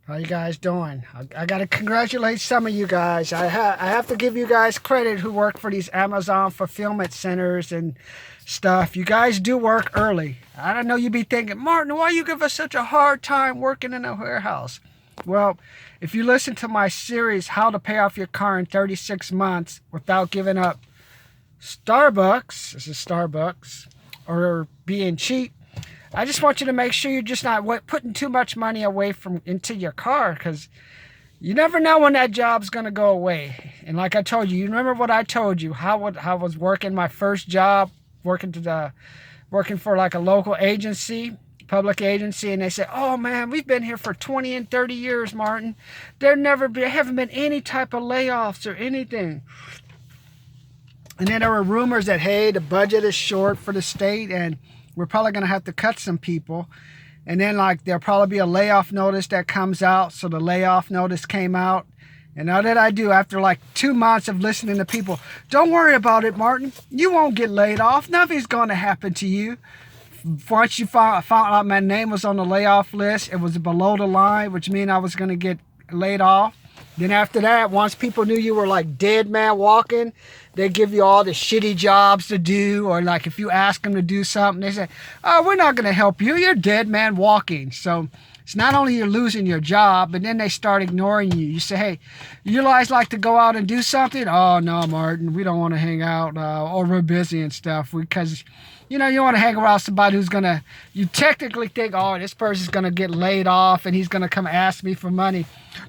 How you guys doing? I got to congratulate some of you guys. I have to give you guys credit who work for these Amazon fulfillment centers and stuff. You guys do work early. I don't know, you be thinking, Martin, why you give us such a hard time working in a warehouse? Well, if you listen to my series, How to Pay Off Your Car in 36 Months Without Giving Up Starbucks, this is Starbucks, or being cheap, I just want you to make sure you're just not putting too much money away from into your car, because you never know when that job's going to go away. And like I told you, you remember what I told you, how I was working my first job, working for like a local agency, public agency, and they said, oh man, we've been here for 20 and 30 years, Martin. There haven't been any type of layoffs or anything. And then there were rumors that, hey, the budget is short for the state and we're probably going to have to cut some people. And then like there'll probably be a layoff notice that comes out. So the layoff notice came out. And now that I do, after like 2 months of listening to people, don't worry about it, Martin. You won't get laid off. Nothing's going to happen to you. Once you found out my name was on the layoff list, it was below the line, which means I was going to get laid off. Then after that, once people knew you were like dead man walking, they give you all the shitty jobs to do. Or like if you ask them to do something, they say, oh, we're not going to help you. You're dead man walking. So it's not only you're losing your job, but then they start ignoring you. You say, hey, you guys like to go out and do something? Oh, no, Martin, we don't want to hang out, or we're busy and stuff. Because, you want to hang around somebody who's going to, you technically think, oh, this person's going to get laid off and he's going to come ask me for money.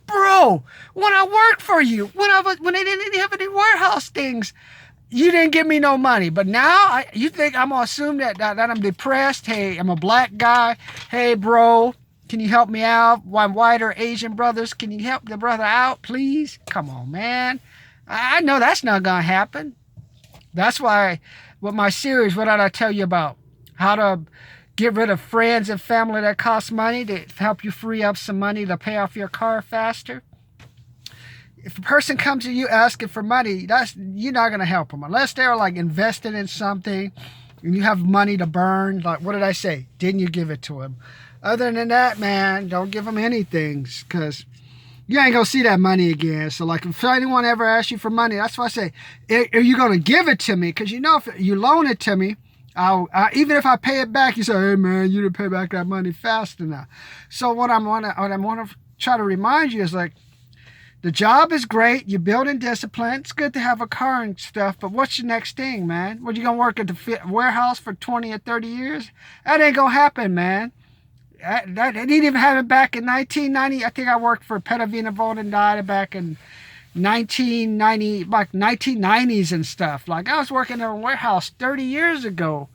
Bro, when I worked for you, when they didn't have any warehouse things, you didn't give me no money. But now you think I'm going to assume that I'm depressed? Hey, I'm a black guy. Hey, bro, can you help me out? I'm white or Asian brothers. Can you help the brother out, please? Come on, man. I know that's not going to happen. That's why with my series, what did I tell you about? How to get rid of friends and family that cost money to help you free up some money to pay off your car faster. If a person comes to you asking for money, you're not going to help them unless they're like invested in something and you have money to burn. Like, what did I say? Didn't you give it to them? Other than that, man, don't give them anything, because you ain't going to see that money again. So like if anyone ever asks you for money, that's why I say, are you going to give it to me? Because if you loan it to me, even if I pay it back, you say, hey man, you didn't pay back that money fast enough. So what I want to try to remind you is like, the job is great. You're building discipline. It's good to have a car and stuff, but what's your next thing, man? What, you going to work at the warehouse for 20 or 30 years? That ain't going to happen, man. That didn't even happen back in 1990. I think I worked for Petavina Voden back in 1990, like 1990s and stuff. Like I was working in a warehouse 30 years ago.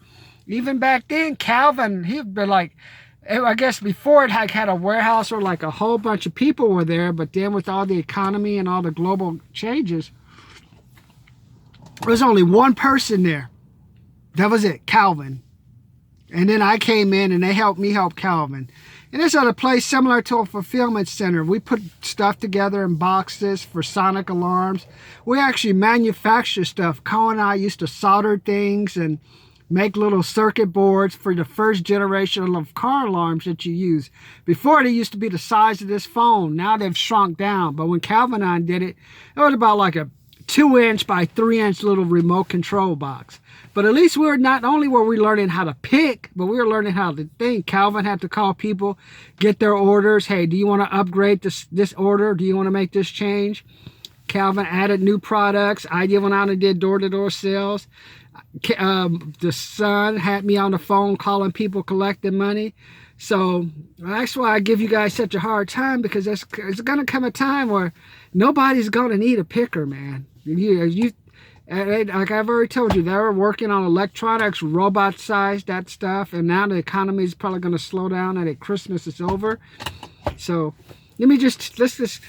Even back then, Calvin, he'd been like, I guess before it had a warehouse where like a whole bunch of people were there, but then with all the economy and all the global changes, there was only one person there. That was it, Calvin. And then I came in and they helped me help Calvin. And it's at a place similar to a fulfillment center. We put stuff together in boxes for sonic alarms. We actually manufacture stuff. Colin and I used to solder things and make little circuit boards for the first generation of car alarms that you use. Before, they used to be the size of this phone. Now they've shrunk down. But when Calvin and I did it, it was about like a 2-inch by 3-inch little remote control box. But at least not only were we learning how to pick, but we were learning how to think. Calvin had to call people, get their orders. Hey, do you want to upgrade this order? Do you want to make this change? Calvin added new products. I went out and did door-to-door sales. The son had me on the phone calling people, collecting money. So that's why I give you guys such a hard time, because it's going to come a time where nobody's going to need a picker, man. Like I've already told you, they're working on electronics, robot size, that stuff. And now the economy is probably going to slow down and Christmas is over. So let's just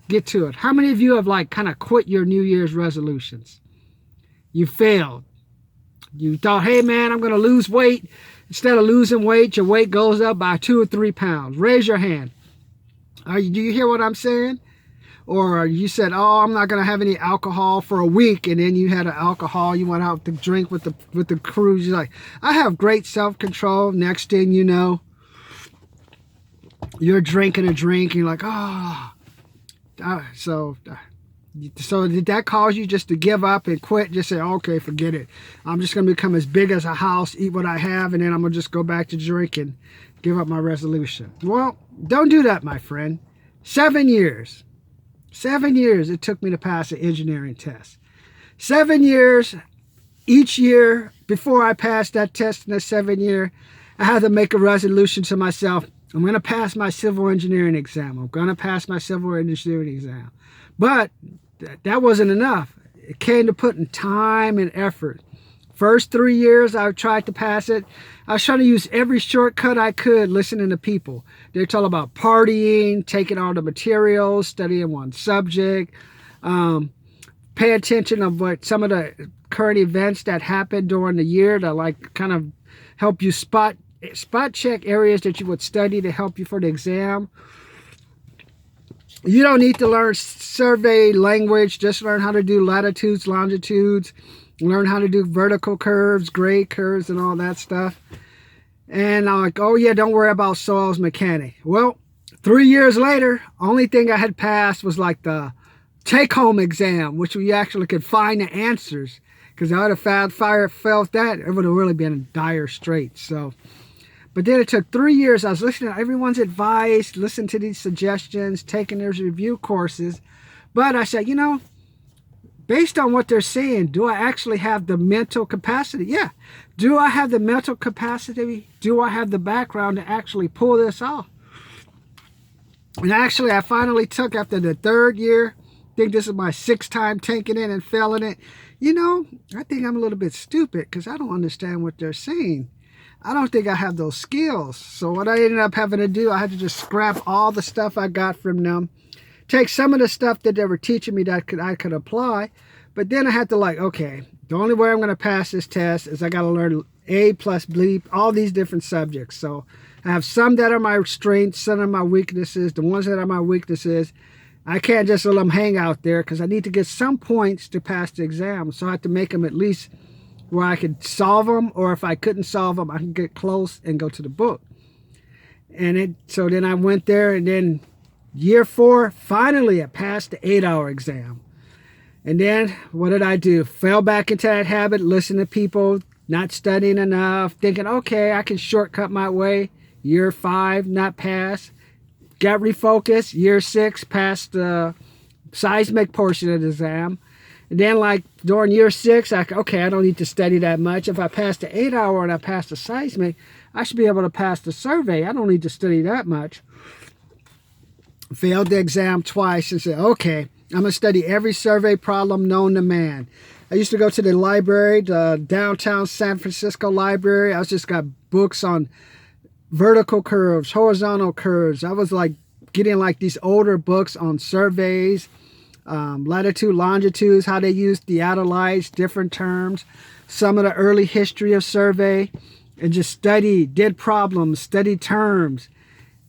get to it. How many of you have like kind of quit your New Year's resolutions? You failed. You thought, hey man, I'm going to lose weight. Instead of losing weight, your weight goes up by 2 or 3 pounds. Raise your hand. Do you hear what I'm saying? Or you said, oh, I'm not going to have any alcohol for a week, and then you had an alcohol, you went out to drink with the crew. You're like, I have great self-control. Next thing you know, you're drinking a drink, and you're like, so did that cause you just to give up and quit? Just say, okay, forget it. I'm just going to become as big as a house, eat what I have, and then I'm going to just go back to drinking, give up my resolution. Well, don't do that, my friend. 7 years. 7 years it took me to pass an engineering test. 7 years, each year before I passed that test in the 7 year, I had to make a resolution to myself. I'm going to pass my civil engineering exam. I'm going to pass my civil engineering exam. But that wasn't enough. It came to putting time and effort. First 3 years I tried to pass it. I was trying to use every shortcut I could, listening to people. They're talking about partying, taking all the materials, studying one subject, pay attention of what some of the current events that happened during the year to like kind of help you spot check areas that you would study to help you for the exam. You don't need to learn survey language. Just learn how to do latitudes, longitudes, learn how to do vertical curves, grade curves, and all that stuff. And I'm like, oh yeah, don't worry about soils mechanics. Well, 3 years later, only thing I had passed was like the take-home exam, which we actually could find the answers. Because I would have felt that, it would have really been in dire straits. So, but then it took 3 years. I was listening to everyone's advice, listening to these suggestions, taking their review courses. But I said, you know, based on what they're saying, do I actually have the mental capacity? Yeah. Do I have the mental capacity? Do I have the background to actually pull this off? And actually, I finally took, after the 3rd year, I think this is my 6th time taking it and failing it. You know, I think I'm a little bit stupid because I don't understand what they're saying. I don't think I have those skills. So what I ended up having to do, I had to just scrap all the stuff I got from them, take some of the stuff that they were teaching me that I could apply, but then I had to like, okay, the only way I'm going to pass this test is I got to learn A plus bleep, all these different subjects. So I have some that are my strengths, some are my weaknesses. The ones that are my weaknesses, I can't just let them hang out there because I need to get some points to pass the exam. So I have to make them at least where I could solve them, or if I couldn't solve them, I can get close and go to the book. And so then I went there, and then year 4, finally I passed the 8-hour exam. And then what did I do? Fell back into that habit, listen to people, not studying enough, thinking, okay, I can shortcut my way. Year 5, not pass. Got refocused. Year 6, passed the seismic portion of the exam. And then like during year 6, I don't need to study that much. If I pass the 8-hour and I pass the seismic, I should be able to pass the survey. I don't need to study that much. Failed the exam twice and said, okay, I'm going to study every survey problem known to man. I used to go to the library, the downtown San Francisco library. I just got books on vertical curves, horizontal curves. I was like getting like these older books on surveys, latitude, longitudes, how they use theodolites, different terms, some of the early history of survey, and just studied, did problems, studied terms.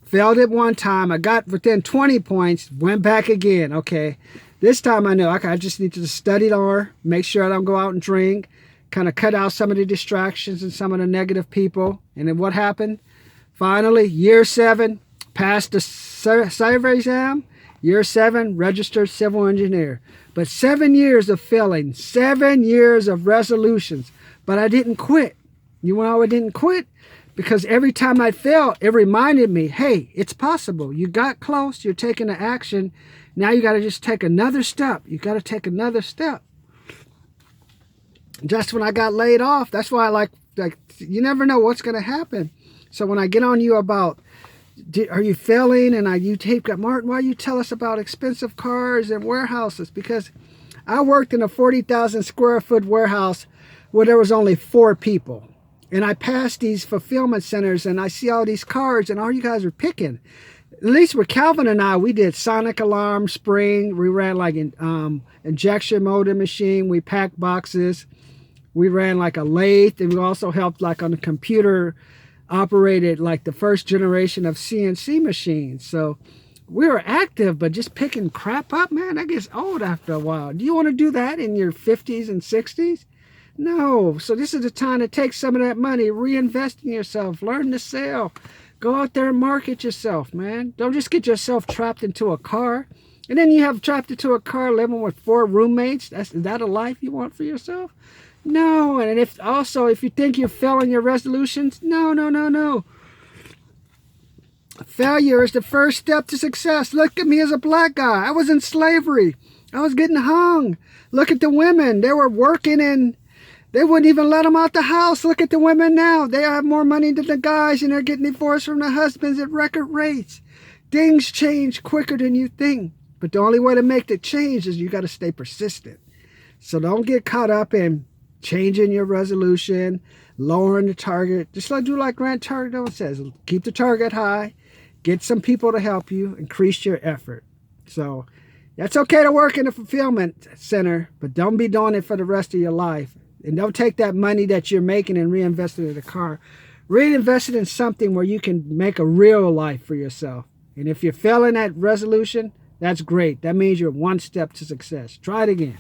Failed it one time. I got within 20 points, went back again. Okay, this time I know, okay, I just need to study more, make sure I don't go out and drink, kind of cut out some of the distractions and some of the negative people. And then what happened? Finally, year 7, passed the survey exam. Year 7, registered civil engineer. But 7 years of failing, 7 years of resolutions. But I didn't quit. You know why I didn't quit? Because every time I failed, it reminded me, hey, it's possible. You got close, you're taking the action. Now you got to just take another step. You got to take another step. Just when I got laid off, that's why I like you never know what's going to happen. So when I get on you about, are you failing? And you tape got Martin, why you tell us about expensive cars and warehouses? Because I worked in a 40,000 square foot warehouse where there was only 4 people. And I passed these fulfillment centers and I see all these cars and all you guys are picking. At least with Calvin and I, we did sonic alarm, spring. We ran like an injection molding machine. We packed boxes. We ran like a lathe, and we also helped like on the computer operated like the first generation of CNC machines. So we were active, but just picking crap up, man, that gets old after a while. Do you want to do that in your 50s and 60s? No. So this is the time to take some of that money, reinvest in yourself, learn to sell, Go out there and market yourself, man. Don't just get yourself trapped into a car. And then you have trapped into a car living with 4 roommates. Is that a life you want for yourself? No. And if you think you're failing your resolutions, no, no, no, no. Failure is the first step to success. Look at me as a black guy. I was in slavery. I was getting hung. Look at the women. They were working and they wouldn't even let them out the house. Look at the women now. They have more money than the guys and they're getting divorced from their husbands at record rates. Things change quicker than you think. But the only way to make the change is you got to stay persistent. So don't get caught up in changing your resolution, lowering the target. Just do like Grant Cardone says. Keep the target high. Get some people to help you. Increase your effort. So that's okay to work in a fulfillment center, but don't be doing it for the rest of your life. And don't take that money that you're making and reinvest it in a car. Reinvest it in something where you can make a real life for yourself. And if you're failing that resolution, that's great. That means you're one step to success. Try it again.